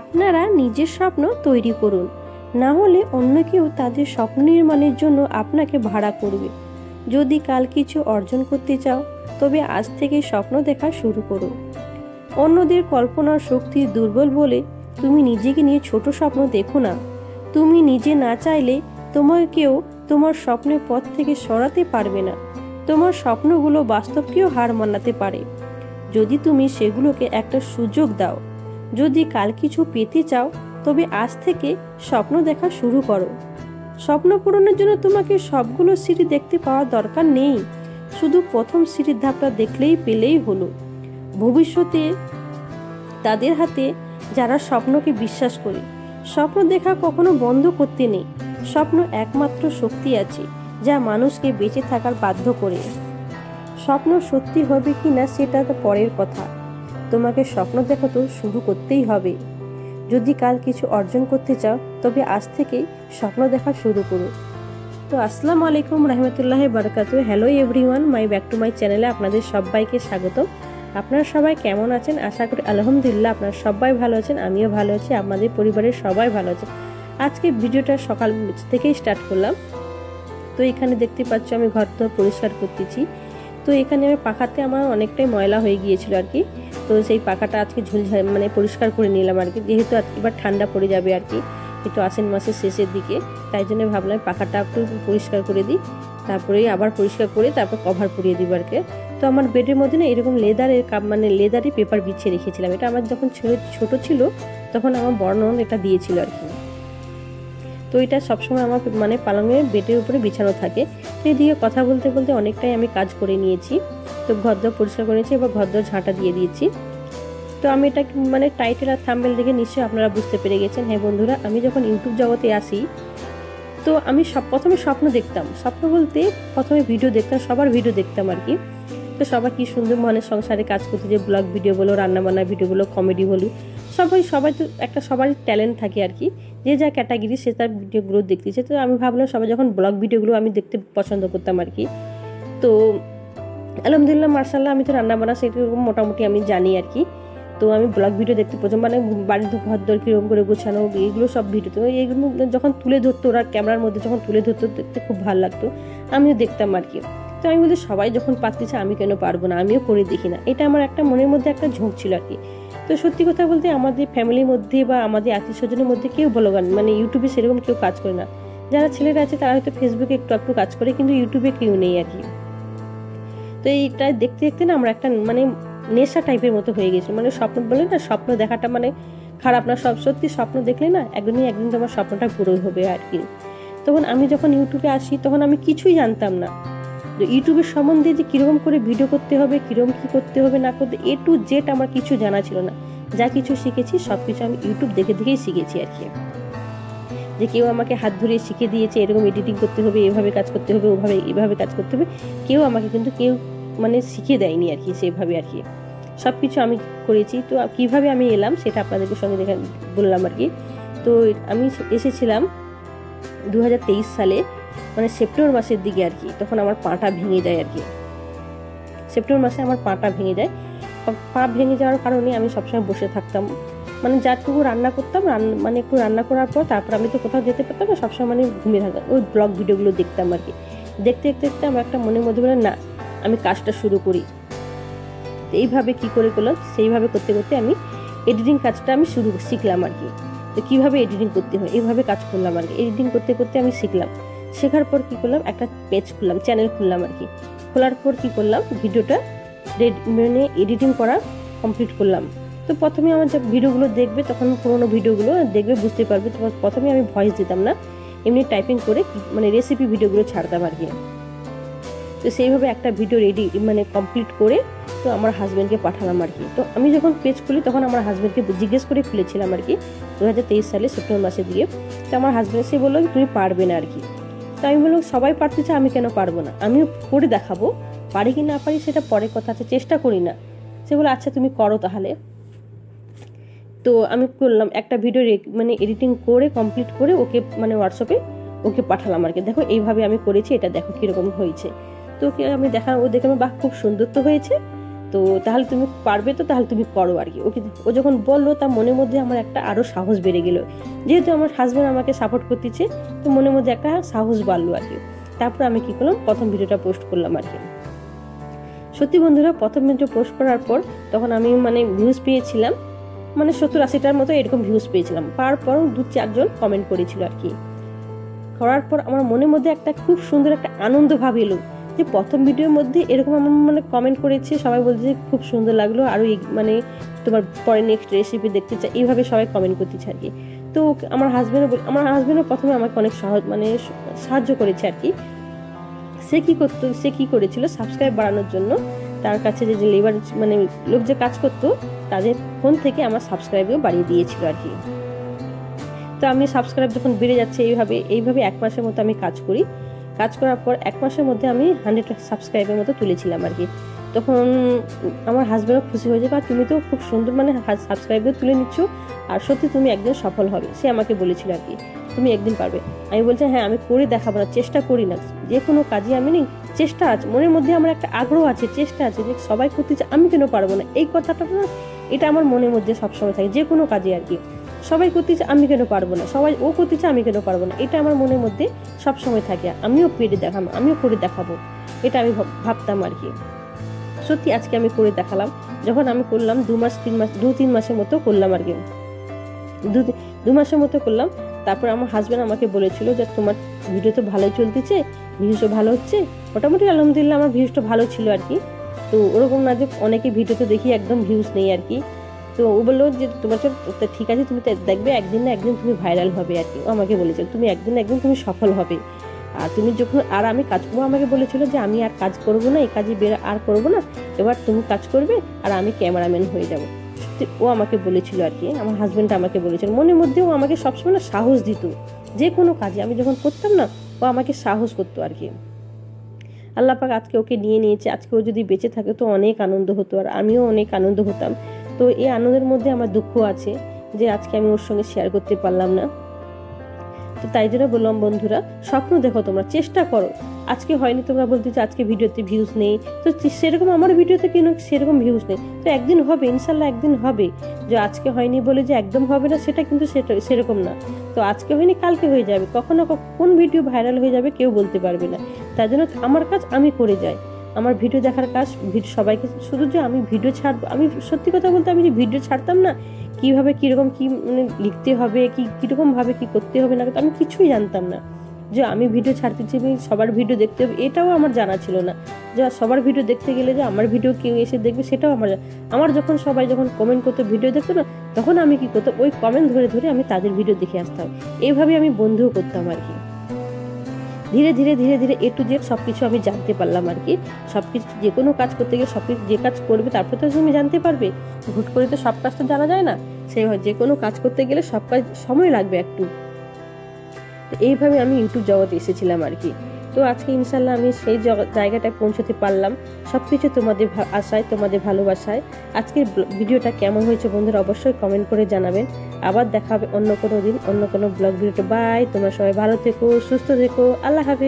আপনারা নিজের স্বপ্ন তৈরি করুন, না হলে অন্য কেউ তাদের স্বপ্ন নির্মাণের জন্য আপনাকে ভাড়া করবে। যদি কাল কিছু অর্জন করতে চাও তবে আজ থেকে স্বপ্ন দেখা শুরু করো। অন্যদের কল্পনার শক্তি দুর্বল বলে তুমি নিজেকে নিয়ে ছোট স্বপ্ন দেখো না। তুমি নিজে না চাইলে তোমাকে কেউ তোমার স্বপ্নের পথ থেকে সরাতে পারবে না। তোমার স্বপ্নগুলো বাস্তবকেও হার মানাতে পারে যদি তুমি সেগুলোকে একটা সুযোগ দাও। যদি কাল কিছু পেতে চাও তবে আজ থেকে স্বপ্ন দেখা শুরু করো। স্বপ্ন পূরণের জন্য তোমাকে সবগুলো সিঁড়ি দেখতে পাওয়ার দরকার নেই, শুধু প্রথম সিঁড়ির ধাপটা দেখলেই পেলেই হলো। ভবিষ্যতে তাদের হাতে যারা স্বপ্নকে বিশ্বাস করে। স্বপ্ন দেখা কখনো বন্ধ করতে নেই। স্বপ্ন একমাত্র শক্তি আছে যা মানুষকে বেঁচে থাকার বাধ্য করে। স্বপ্ন সত্যি হবে কি না সেটা তো পরের কথা, তোমাকে স্বপ্ন দেখা তো শুরু করতেই হবে। যদি কাল কিছু অর্জন করতে চাও তবে আজ থেকেই স্বপ্ন দেখা শুরু করো। তো আসসালামু আলাইকুম রহমতুল্লাহি বারাকাতুহু। Hello everyone, my back to my চ্যানেলে আপনাদের সবাইকে স্বাগত। আপনারা সবাই কেমন আছেন? আশা করি আলহামদুলিল্লাহ আপনারা সবাই ভালো আছেন, আমিও ভালো আছি, আমাদের পরিবারের সবাই ভালো আছে। আজকে ভিডিওটা সকাল থেকেই স্টার্ট করলাম। তো এখানে দেখতে পাচ্ছ আমি ঘরটা পরিষ্কার করতেছি। তো এখানে আমি পাখাতে আমার অনেকটাই ময়লা হয়ে গিয়েছিল আর কি। তো সেই পাখাটা আজকে মানে পরিষ্কার করে নিলাম আর কি, যেহেতু এবার ঠান্ডা পড়ে যাবে আর কি, একটু আশ্বিন মাসের শেষের দিকে, তাই জন্য ভাবলাম পাখাটা একটু পরিষ্কার করে দিই, তারপরে আবার পরিষ্কার করে তারপর কভার পরিয়ে দিব আর কি। তো আমার বেডের মধ্যে না এরকম লেদারের মানে লেদারে পেপার বিছিয়ে রেখেছিলাম। এটা আমার যখন ছোট ছিল তখন আমার বর্ণন এটা দিয়েছিল আর কি। তো এটা সবসময় আমার মানে পালঙের বেডের উপরে বিছানো থাকে। তো এদিকে কথা বলতে বলতে অনেকটাই আমি কাজ করে নিয়েছি। তো ঘরদোর পরিষ্কার করে নিয়েছি, এবার ঘরদোর ঝাঁটা দিয়ে দিয়েছি। তো আমি এটা মানে টাইটেল আর থাম্বনেল দেখে নিশ্চয়ই আপনারা বুঝতে পেরে গেছেন। হ্যাঁ বন্ধুরা, আমি যখন ইউটিউব জগতে আসি তো আমি প্রথমে স্বপ্ন দেখতাম। স্বপ্ন বলতে প্রথমে ভিডিও দেখতাম, সবার ভিডিও দেখতাম আর কি। তো সবাই কি সুন্দর মনে সংসারে কাজ করতে, যে ব্লগ ভিডিও বলো, রান্নাবান্নার ভিডিও বলো, কমেডি বলো, সবাই তো একটা সবারই ট্যালেন্ট থাকে আর কি, যে যা ক্যাটাগরি সে তার ভিডিওগুলো দেখতেছে। তো আমি ভাবলাম সবাই যখন ব্লগ ভিডিওগুলো আমি দেখতে পছন্দ করতাম আর কি। তো আলহামদুলিল্লাহ মার্শাল্লাহ আমি তো রান্নাবান্না সেরকম মোটামুটি আমি জানি আর কি। তো আমি ব্লগ ভিডিও দেখতে পছন্দ, মানে বাড়ির ঘর দর কীরকম করে গোছানো, এইগুলো সব ভিডিও। তো এইগুলো যখন তুলে ধরতো ওরা ক্যামেরার মধ্যে যখন তুলে ধরতো দেখতে খুব ভালো লাগতো, আমিও দেখতাম আর কি। তো আমি বলতে সবাই যখন পারতেছে আমি কেন পারবো না, আমিও করে দেখি না, এটা আমার একটা মনের মধ্যে একটা ঝোঁক ছিল আর কি। তো সত্যি কথা বলতে আমাদের ফ্যামিলির মধ্যে বা আমাদের আত্মীয় স্বজনের মধ্যে কেউ ব্লগার মানে ইউটিউবে সেরকম কেউ কাজ করে না। যারা ছেলেরা আছে তারা হয়তো ফেসবুকে একটু কাজ করে, কিন্তু ইউটিউবে কেউ নেই আর কি। তো এইটা দেখতে দেখতে না আমরা একটা মানে নেশা টাইপের মতো হয়ে গেছিল। মানে স্বপ্ন বলে না, স্বপ্ন দেখাটা মানে খারাপ না, সত্যি স্বপ্ন দেখলে না একদিন তোমার স্বপ্নটা পুরো হবে আর কি। তখন আমি যখন ইউটিউবে আসি তখন আমি কিছুই জানতাম না ইউটিউবের সম্বন্ধে, যে কিরকম করে ভিডিও করতে হবে, কিরকম কি করতে হবে না করতে, A to Z আমার কিছু জানা ছিল না। যা কিছু শিখেছি সবকিছু আমি ইউটিউব দেখেই শিখেছি আর কি। যে কেউ আমাকে হাত ধরিয়ে শিখে দিয়েছে এরকম এডিটিং করতে হবে, এভাবে কাজ করতে হবে, এভাবে কাজ করতে হবে, কেউ আমাকে কিন্তু মানে শিখিয়ে দেয়নি আর কি সেভাবে আর কি। সব কিছু আমি করেছি। তো কিভাবে আমি এলাম সেটা আপনাদেরকে সঙ্গে বললাম আর কি। তো আমি এসেছিলাম 2023 সালে মানে সেপ্টেম্বর মাসের দিকে আর কি। তখন আমার পাটা ভেঙে যায় আর কি। সেপ্টেম্বর মাসে আমার পাটা ভেঙে যায়। পা ভেঙে যাওয়ার কারণে আমি সবসময় বসে থাকতাম, মানে যারটুকু রান্না করতাম মানে একটু রান্না করার পর তারপর আমি তো কোথাও যেতে পারতাম না, সবসময় মানে ঘুমিয়ে থাকতাম, ওই ব্লগ ভিডিওগুলো দেখতাম আর কি। দেখতে দেখতে আমার একটা মনের মধ্যে বলে না আমি কাজটা শুরু করি। এইভাবে কি করে করলাম, সেইভাবে করতে করতে আমি এডিটিং কাজটা আমি শিখলাম আর কি। তো কীভাবে এডিটিং করতে হয় এইভাবে কাজ করলাম আর কি। এডিটিং করতে করতে আমি শিখলাম। শেখার পর কি করলাম, একটা পেজ খুললাম, চ্যানেল খুললাম আর কি। খোলার পর কি করলাম, ভিডিওটা মানে এডিটিং করা কমপ্লিট করলাম। তো প্রথমে আমার যে ভিডিওগুলো দেখবে তখন পুরোনো ভিডিওগুলো দেখবে বুঝতে পারবে। তো প্রথমে আমি ভয়েস দিতাম না, এমনি টাইপিং করে মানে রেসিপি ভিডিওগুলো ছাড়তাম আর কি। তো সেইভাবে একটা ভিডিও মানে কমপ্লিট করে তো আমার হাজব্যান্ডকে পাঠালাম আর কি। তো আমি যখন পেজ খুলি তখন আমার হাজব্যান্ডকে জিজ্ঞেস করে খুলেছিলাম আর কি 2023 সালে সেপ্টেম্বর মাসে দিয়ে। তো আমার হাজব্যান্ড সে বললো তুমি পারবে না আর কি। তো আমি বললাম সবাই পারতেছে আমি কেন পারবো না, আমিও করে দেখাবো, পারি কি না পারি সেটা পরে কথা আছে, চেষ্টা করি না। সে বলে আচ্ছা তুমি করো তাহলে। তো আমি করলাম একটা ভিডিও মানে এডিটিং করে কমপ্লিট করে ওকে মানে হোয়াটসঅ্যাপে ওকে পাঠালাম আর কি। দেখো এইভাবে আমি করেছি, এটা দেখো কীরকম হয়েছে। তো ওকে আমি ও দেখে আমি বাহ খুব সুন্দর তো হয়েছে। তো তো তাহলে তুমি পারবে, তো তাহলে তুমি করো আর কি। ওকে ও যখন বললো তার মনের মধ্যে আমার একটা আরও সাহস বেড়ে গেল, যেহেতু আমার হাজব্যান্ড আমাকে সাপোর্ট করতেছে, তো মনের মধ্যে একটা সাহস বাড়লো আর কি। তারপর আমি কি করলাম, প্রথম ভিডিওটা পোস্ট করলাম আর কি। সত্যি বন্ধুরা, প্রথম ভিডিও পোস্ট করার পর তখন আমি ভিউজ পেয়েছিলাম 70-80টার মতো এরকম ভিউজ পেয়েছিলাম। পাওয়ার পরও 2-4 জন কমেন্ট করেছিল আর কি। করার পর আমার মনের মধ্যে একটা খুব সুন্দর একটা আনন্দ ভাব এলো যে প্রথম ভিডিওর মধ্যে এরকম আমার কমেন্ট করেছে, সবাই বলছে খুব সুন্দর লাগলো, আরও তোমার পরে নেক্সট রেসিপি দেখতে চাই, এইভাবে সবাই কমেন্ট করতেছে আর কি। তো আমার হাজব্যান্ডও প্রথমে আমাকে অনেক সাহায্য করেছে আর কি। সে কি করেছিল, সাবস্ক্রাইব বাড়ানোর জন্য তার কাছে যে লেবার লোক যে কাজ করতো তাদের ফোন থেকে আমার সাবস্ক্রাইবও বাড়িয়ে দিয়েছিল আর কি। তো আমি সাবস্ক্রাইব যখন বেড়ে যাচ্ছে এইভাবে 1 মাসের মতো আমি কাজ করার পর 1 মাসের মধ্যে আমি 100 সাবস্ক্রাইবের মতো তুলেছিলাম আর কি। তখন আমার হাজব্যান্ডও খুশি হয়ে যাবে, আর তুমি তো খুব সুন্দর সাবস্ক্রাইবার তুলে নিচ্ছ, আর সত্যি তুমি একদিন সফল হবে, সে আমাকে বলেছিল আর কি, তুমি একদিন পারবে। আমি বলছি হ্যাঁ, আমি করে দেখাবো না, চেষ্টা করি না, যে কোনো কাজে আমি চেষ্টা আছে, মনের মধ্যে আমার একটা আগ্রহ আছে, চেষ্টা আছে, যে সবাই করতে চায় আমি কেন পারবো না, এই কথাটা না, এটা আমার মনের মধ্যে সবসময় থাকে, যে কোনো কাজে আর কি। সবাই করতে চায় আমি কেন পারবো না, ও করতে চায় আমি কেন পারবো না, এটা আমার মনের মধ্যে সবসময় থাকে, আমিও করে দেখাবো, এটা আমি ভাবতাম আর কি। সত্যি আজকে আমি করে দেখালাম। যখন আমি করলাম 2-3 মাসের মতো করলাম আর কি, 2 মাসের মতো করলাম। তারপর আমার হাজব্যান্ড আমাকে বলেছিল যে তোমার ভিডিও তো ভালোই চলতেছে, ভিউজও ভালো হচ্ছে, মোটামুটি আলহামদুলিল্লাহ আমার ভিউজটা ভালো ছিল আর কি। তো ওরকম না যে অনেকে ভিডিওতে দেখি একদম ভিউজ নেই আর কি। তো ও বললো যে তোমার ঠিক আছে, তুমি দেখবে একদিন না একদিন তুমি ভাইরাল হবে আর কি। ও আমাকে বলেছিল তুমি একদিন তুমি সফল হবে, আর তুমি যখন আমি কাজ করবো, আমাকে বলেছিল যে আমি আর কাজ করবো না, এই কাজে আর করবো না, এবার তুমি কাজ করবে আর আমি ক্যামেরাম্যান হয়ে যাবো। সত্যি ও আমাকে বলেছিল আর কি, আমার হাজব্যান্ড আমাকে বলেছিল, মনের মধ্যে ও আমাকে সবসময় সাহস দিত, যে কোনো কাজে আমি যখন করতাম না, ও আমাকে সাহস করতো আর কি। আল্লাহ পাক আজকে ওকে নিয়েছে, আজকে ও যদি বেঁচে থাকে তো অনেক আনন্দ হতো, আর আমিও অনেক আনন্দ হতাম। তো এই আনন্দের মধ্যে আমার দুঃখ আছে যে আজকে আমি ওর সঙ্গে শেয়ার করতে পারলাম না। তো তাই জন্য বললাম বন্ধুরা, স্বপ্ন দেখো, তোমরা চেষ্টা করো। আজকে হয়নি, তোমরা বলতেছো আজকে ভিডিওতে ভিউজ নেই, তো সেরকম আমার ভিডিওতে কেন সেরকম ভিউজ নেই, তো একদিন হবে, ইনশাল্লাহ একদিন হবে। যে আজকে হয়নি বলে যে একদম হবে না, সেটা কিন্তু সেরকম না। তো আজকে হয়নি, কালকে হয়ে যাবে, কখনো কোন ভিডিও ভাইরাল হয়ে যাবে কেউ বলতে পারবে না। তাই জন্য আমার কাজ আমি করে যাই, আমার ভিডিও দেখার কাজ সবাইকে, শুধু যে আমি ভিডিও ছাড়বো, আমি সত্যি কথা বলতে আমি যে ভিডিও ছাড়তাম না, কিভাবে কিরকম কি লিখতে হবে, কিরকম ভাবে কি করতে হবে না, আমি কিছুই জানতাম না। যে আমি ভিডিও ছাড়তে চাই, সবার ভিডিও দেখতে হবে, এটাও আমার জানা ছিল না। যে সবার ভিডিও দেখতে গেলে যে আমার ভিডিও কেউ এসে দেখবে, সেটাও আমার যখন সবাই কমেন্ট করতো, ভিডিও দেখতো না, তখন আমি কি করতাম, ওই কমেন্ট ধরে আমি তাদের ভিডিও দেখে আসতাম। এইভাবে আমি বন্ধুও করতাম আর কি। ধীরে ধীরে A to Z সবকিছু আমি জানতে পারলাম আর কি। সবকিছু যে কোনো কাজ করতে গিয়ে সবকিছু যে কাজ করবে তারপর তো তুমি জানতে পারবে, হুট করে তো সব কাজ তো জানা যায় না। সেইভাবে যে কোনো কাজ করতে গেলে সব কাজ সময় লাগবে একটু। তো এইভাবে আমি ইউটিউব জগতে এসেছিলাম আর কি। তো আজকে ইনশাল্লাহ আমি সেই জায়গাটায় পৌঁছতে পারলাম, সবকিছু তোমাদের আশায়, তোমাদের ভালোবাসায়। আজকের ভিডিওটা কেমন হয়েছে বন্ধুরা অবশ্যই কমেন্ট করে জানাবেন। আবার দেখা হবে অন্য কোনো দিন অন্য কোনো ব্লগ ভিডিওতে। বাই, তোমরা সবাই ভালো থেকো, সুস্থ থেকো, আল্লাহ হাফেজ।